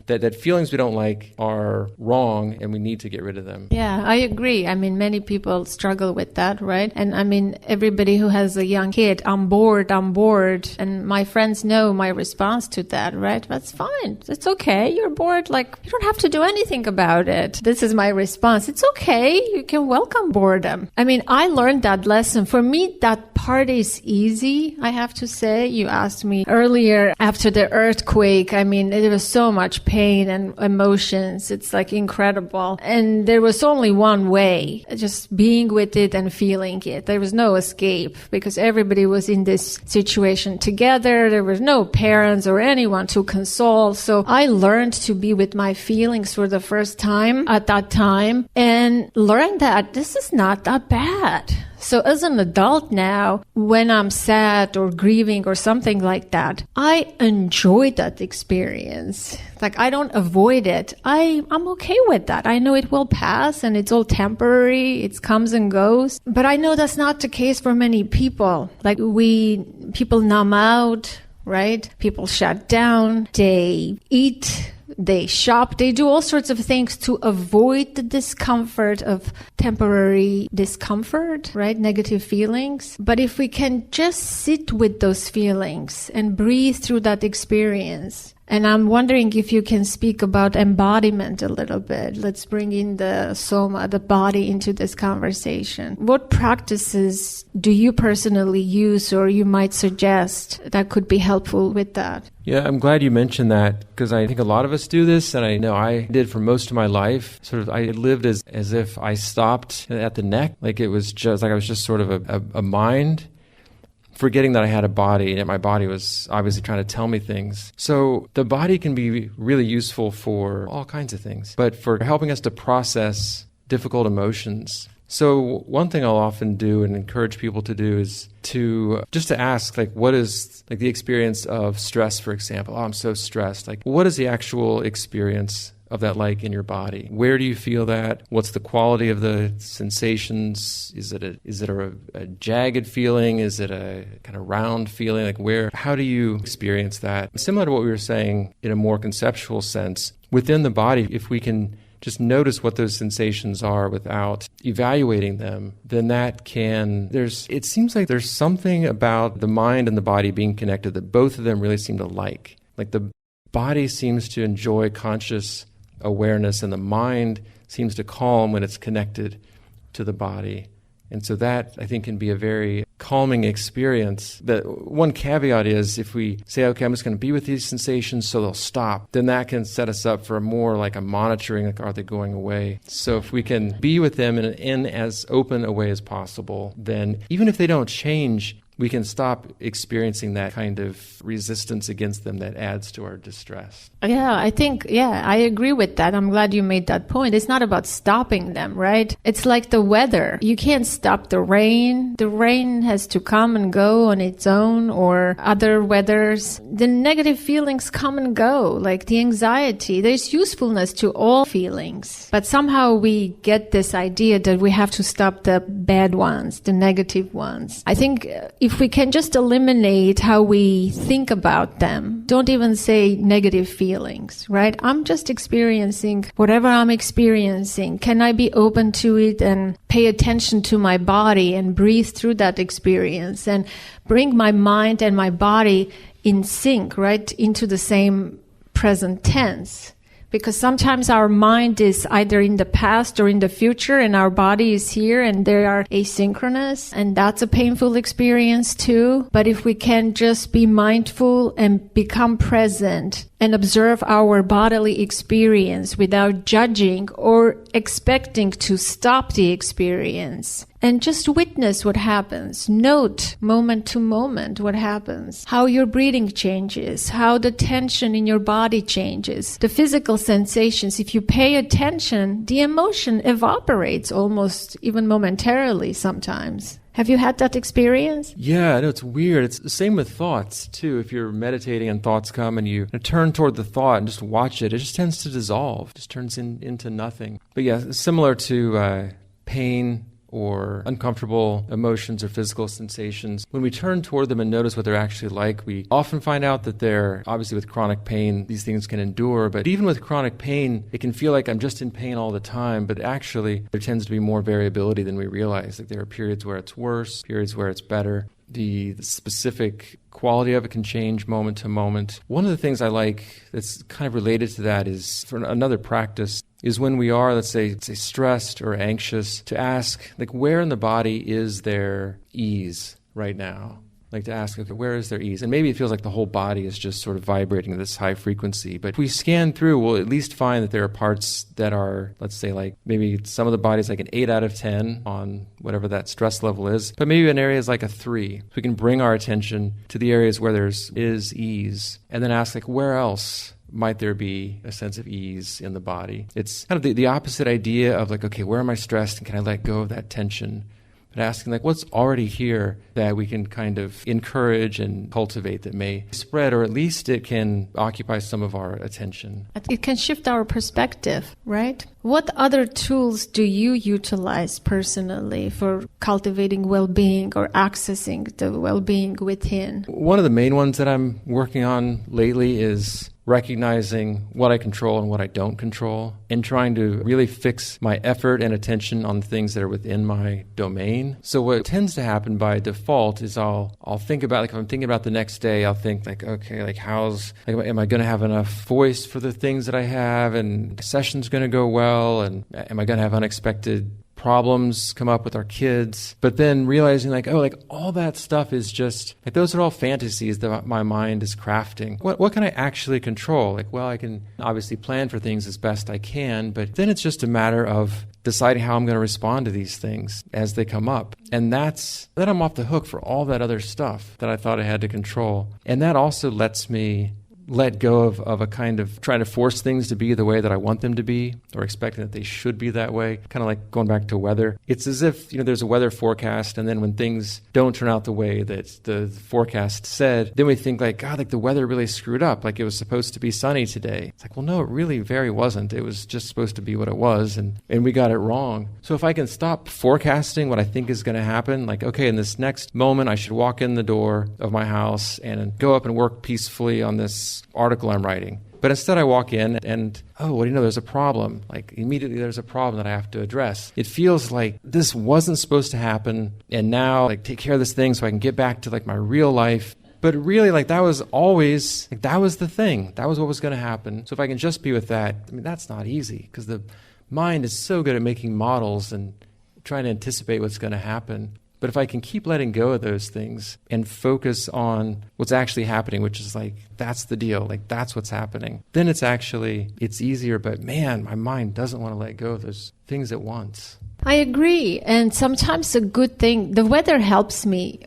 that feelings we don't like are wrong and we need to get rid of them. Yeah, I agree. Many people struggle with that, right? And everybody who has a young kid, I'm bored. And my friends know my response to that, right? That's fine. It's okay. You're bored. Like, you don't have to do anything about it. This is my response. It's okay. You can welcome boredom. I learned that lesson. For me, that part is easy, I have to say. You asked me earlier, after the earthquake, there was so much pain and emotions. It's like incredible. And there was only one way, just being with it and feeling it. There was no escape because everybody was in this situation together. There was no parents or anyone to console. So I learned to be with my feelings for the first time at that time and learned that this is not that bad. So as an adult now, when I'm sad or grieving or something like that, I enjoy that experience. Like, I don't avoid it. I'm okay with that. I know it will pass and it's all temporary. It comes and goes. But I know that's not the case for many people. Like, people numb out, right? People shut down. They eat. They shop, they do all sorts of things to avoid the discomfort of temporary discomfort, right? Negative feelings. But if we can just sit with those feelings and breathe through that experience, and I'm wondering if you can speak about embodiment a little bit. Let's bring in the soma, the body, into this conversation. What practices do you personally use or you might suggest that could be helpful with that? Yeah, I'm glad you mentioned that, because I think a lot of us do this, and I know I did for most of my life. I lived as if I stopped at the neck, like it was just like I was just sort of a mind, forgetting that I had a body and that my body was obviously trying to tell me things. So the body can be really useful for all kinds of things, but for helping us to process difficult emotions. So one thing I'll often do and encourage people to do is to ask, like, what is like the experience of stress, for example? Oh, I'm so stressed. Like, what is the actual experience of that like in your body? Where do you feel that? What's the quality of the sensations? Is it a jagged feeling? Is it a kind of round feeling? Like, how do you experience that? Similar to what we were saying in a more conceptual sense, within the body, if we can just notice what those sensations are without evaluating them, then it seems like there's something about the mind and the body being connected that both of them really seem to like. Like, the body seems to enjoy conscious awareness and the mind seems to calm when it's connected to the body. And so that, I think, can be a very calming experience. The one caveat is if we say, okay, I'm just going to be with these sensations so they'll stop, then that can set us up for a monitoring, like, are they going away? So if we can be with them in as open a way as possible, then even if they don't change, we can stop experiencing that kind of resistance against them that adds to our distress. I agree with that. I'm glad you made that point. It's not about stopping them, right? It's like the weather. You can't stop the rain. The rain has to come and go on its own, or other weathers. The negative feelings come and go, like the anxiety. There's usefulness to all feelings. But somehow we get this idea that we have to stop the bad ones, the negative ones. I think if we can just eliminate how we think about them, don't even say negative feelings, right? I'm just experiencing whatever I'm experiencing. Can I be open to it and pay attention to my body and breathe through that experience and bring my mind and my body in sync, right, into the same present tense? Because sometimes our mind is either in the past or in the future, and our body is here, and they are asynchronous, and that's a painful experience too. But if we can just be mindful and become present and observe our bodily experience without judging or expecting to stop the experience, and just witness what happens. Note moment to moment what happens, how your breathing changes, how the tension in your body changes, the physical sensations. If you pay attention, the emotion evaporates almost even momentarily sometimes. Have you had that experience? Yeah, I know, it's weird. It's the same with thoughts, too. If you're meditating and thoughts come and you turn toward the thought and just watch it, it just tends to dissolve. It just turns into nothing. But yeah, similar to pain or uncomfortable emotions or physical sensations, when we turn toward them and notice what they're actually like, we often find out that they're, obviously with chronic pain, these things can endure, but even with chronic pain, it can feel like I'm just in pain all the time, but actually there tends to be more variability than we realize. Like, there are periods where it's worse, periods where it's better. The specific quality of it can change moment to moment. One of the things I like that's kind of related to that is, for another practice, is when we are, let's say stressed or anxious, to ask, like, where in the body is there ease right now? Like, to ask, okay, where is there ease? And maybe it feels like the whole body is just sort of vibrating at this high frequency. But if we scan through, we'll at least find that there are parts that are, let's say, like, maybe some of the body's like an 8 out of 10 on whatever that stress level is. But maybe an area is like a 3. So we can bring our attention to the areas where there is ease. And then ask, like, where else might there be a sense of ease in the body? It's kind of the opposite idea of, like, okay, where am I stressed and can I let go of that tension? but asking like what's already here that we can kind of encourage and cultivate that may spread, or at least it can occupy some of our attention. It can shift our perspective, right? What other tools do you utilize personally for cultivating well-being or accessing the well-being within? One of the main ones that I'm working on lately is recognizing what I control and what I don't control, and trying to really fix my effort and attention on things that are within my domain. So what tends to happen by default is I'll think about, like if I'm thinking about the next day, I'll think like, okay, like am I going to have enough voice for the things that I have, and the session's going to go well, and am I going to have unexpected problems come up with our kids? But then realizing like, oh, like all that stuff is just like, those are all fantasies that my mind is crafting. What can I actually control? Like, well, I can obviously plan for things as best I can, but then it's just a matter of deciding how I'm going to respond to these things as they come up. And then I'm off the hook for all that other stuff that I thought I had to control. And that also lets me let go of a kind of trying to force things to be the way that I want them to be, or expecting that they should be that way. Kind of like going back to weather. It's as if, there's a weather forecast, and then when things don't turn out the way that the forecast said, then we think like, God, like the weather really screwed up. Like it was supposed to be sunny today. It's like, well, no, it really very wasn't. It was just supposed to be what it was, and we got it wrong. So if I can stop forecasting what I think is going to happen, like, okay, in this next moment, I should walk in the door of my house and go up and work peacefully on this article I'm writing. But instead I walk in and, oh, what do you know, there's a problem. Like immediately there's a problem that I have to address. It feels like this wasn't supposed to happen, and now like take care of this thing so I can get back to like my real life. But really, like that was always, like that was the thing. That was what was going to happen. So if I can just be with that, I mean, that's not easy, because the mind is so good at making models and trying to anticipate what's going to happen. But if I can keep letting go of those things and focus on what's actually happening, which is like, that's the deal, like that's what's happening, then it's easier. But man, my mind doesn't want to let go of those things at once. I agree. And sometimes a good thing, the weather helps me.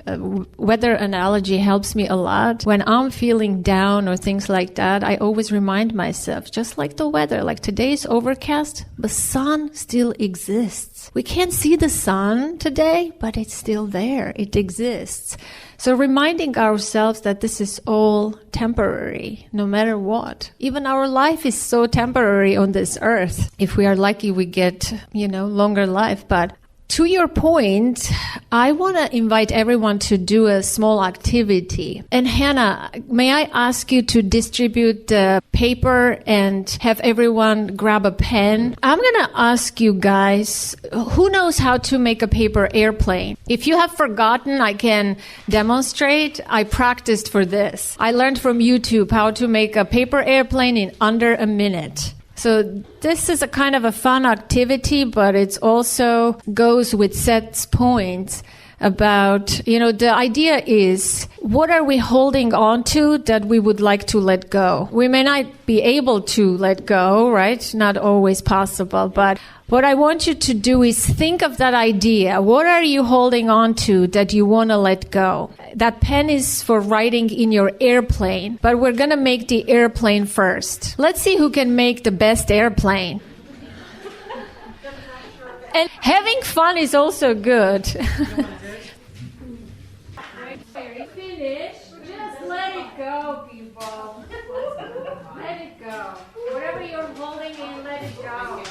Weather analogy helps me a lot. When I'm feeling down or things like that, I always remind myself, just like the weather, like today is overcast, the sun still exists. We can't see the sun today, but it's still there. It exists. So reminding ourselves that this is all temporary, no matter what. Even our life is so temporary on this earth. If we are lucky, we get, longer life. But to your point, I want to invite everyone to do a small activity. And Hannah, may I ask you to distribute the paper and have everyone grab a pen? I'm going to ask you guys, who knows how to make a paper airplane? If you have forgotten, I can demonstrate. I practiced for this. I learned from YouTube how to make a paper airplane in under a minute. So this is a kind of a fun activity, but it also goes with Seth's points about, the idea is, what are we holding on to that we would like to let go? We may not be able to let go, right? Not always possible, but what I want you to do is think of that idea. What are you holding on to that you want to let go? That pen is for writing in your airplane, but we're going to make the airplane first. Let's see who can make the best airplane. And having fun is also good. Finish. Just let it go, people. Let it go. Whatever you're holding in, let it go.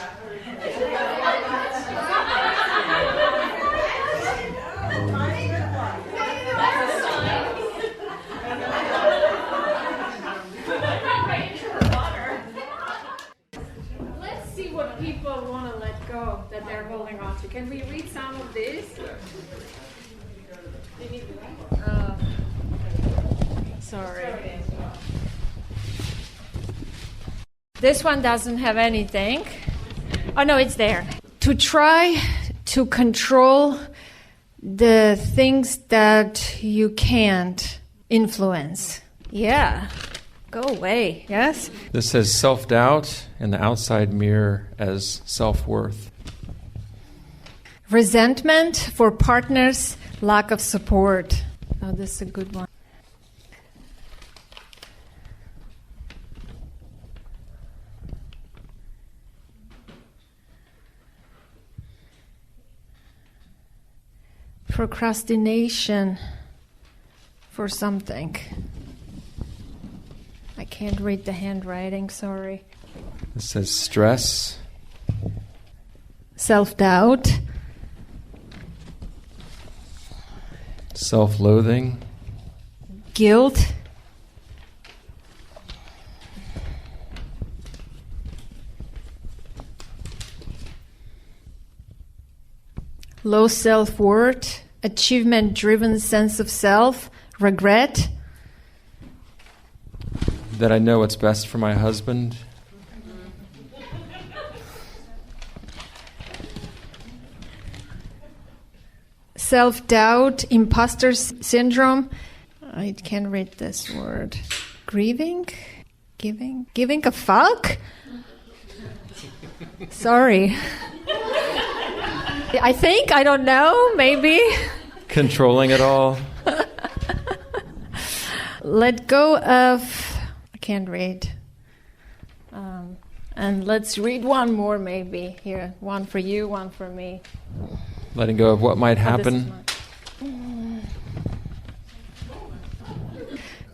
Let's see what people want to let go that they're holding on to. Can we read some of this? Sorry. This one doesn't have anything. Oh, no, it's there. To try to control the things that you can't influence. Yeah. Go away. Yes? This says self-doubt and the outside mirror as self-worth. Resentment for partners, lack of support. Oh, this is a good one. procrastination for something. I can't read the handwriting, sorry. It says stress. Self-doubt. Self-loathing. Guilt. Low self-worth. Achievement-driven sense of self. Regret. That I know what's best for my husband. Self-doubt, imposter syndrome. I can't read this word. Grieving? Giving a fuck? Sorry. I don't know, maybe. Controlling it all. Let go of, I can't read. And let's read one more maybe. Here, one for you, one for me. Letting go of what might happen.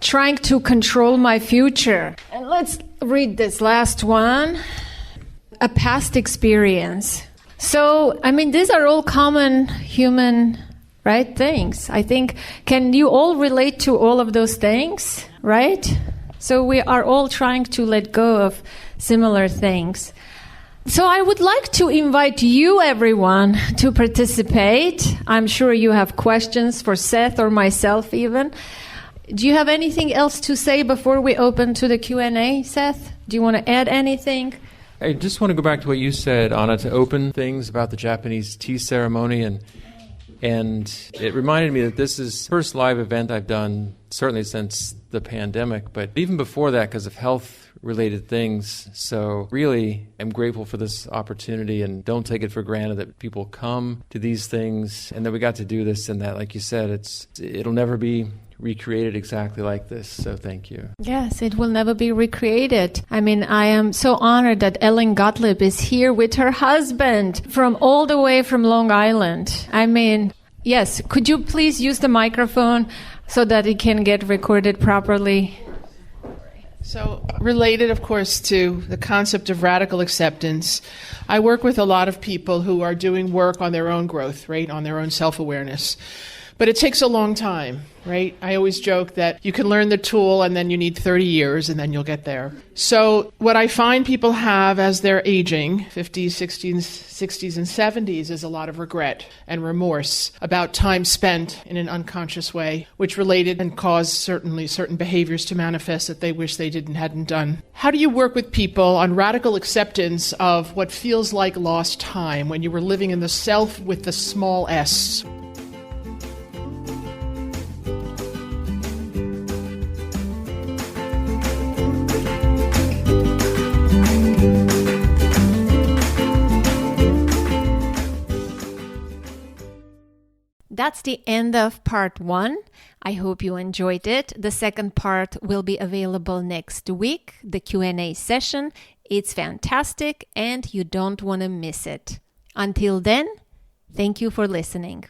Trying to control my future. And let's read this last one. A past experience. So, these are all common human, right, things. I think, can you all relate to all of those things, right? So we are all trying to let go of similar things. So I would like to invite you, everyone, to participate. I'm sure you have questions for Seth or myself even. Do you have anything else to say before we open to the Q&A, Seth? Do you want to add anything? I just want to go back to what you said, Anna, to open things about the Japanese tea ceremony. And it reminded me that this is the first live event I've done, certainly since the pandemic, but even before that because of health-related things. So really, I'm grateful for this opportunity and don't take it for granted that people come to these things and that we got to do this and that, like you said, it'll never be recreated exactly like this. So thank you. Yes, it will never be recreated. I am so honored that Ellen Gottlieb is here with her husband from all the way from Long Island. Yes, could you please use the microphone so that it can get recorded properly? So related, of course, to the concept of radical acceptance, I work with a lot of people who are doing work on their own growth, right, on their own self-awareness. But it takes a long time, right? I always joke that you can learn the tool and then you need 30 years and then you'll get there. So what I find people have as they're aging, 50s, 60s, and 70s, is a lot of regret and remorse about time spent in an unconscious way, which related and caused certainly certain behaviors to manifest that they wish they hadn't done. How do you work with people on radical acceptance of what feels like lost time when you were living in the self with the small s? That's the end of part 1. I hope you enjoyed it. The second part will be available next week, the Q&A session. It's fantastic and you don't want to miss it. Until then, thank you for listening.